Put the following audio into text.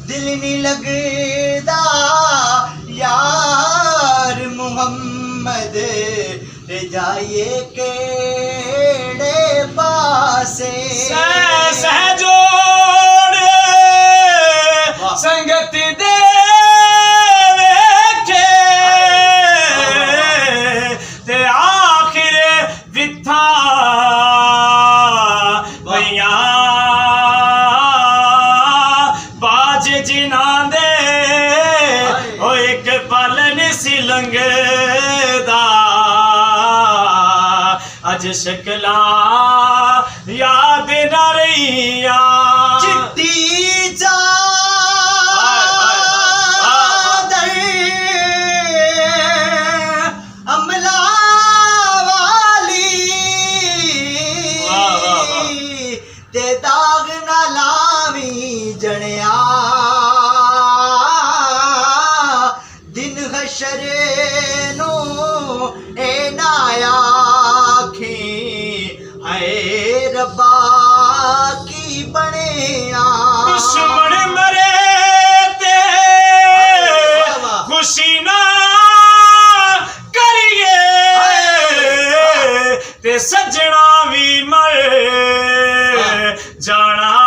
दिल नहीं लगदा यार मुहम्मद ते जाइए केड़े पासे सहजोड़ संगत दे वेखे ते आखिर विथा भैया बाज जिना दे ओ एक पल नहीं सी लंघदा अज शकला याद न रहिया चिट्टी चादर अमला वाली ते दाग न लावी जणिया दिन हशरे नो ए नाया हाय रब्बा की बनिया दुश्मन मरे ते खुशी ना करिए ते सजना भी मर जाना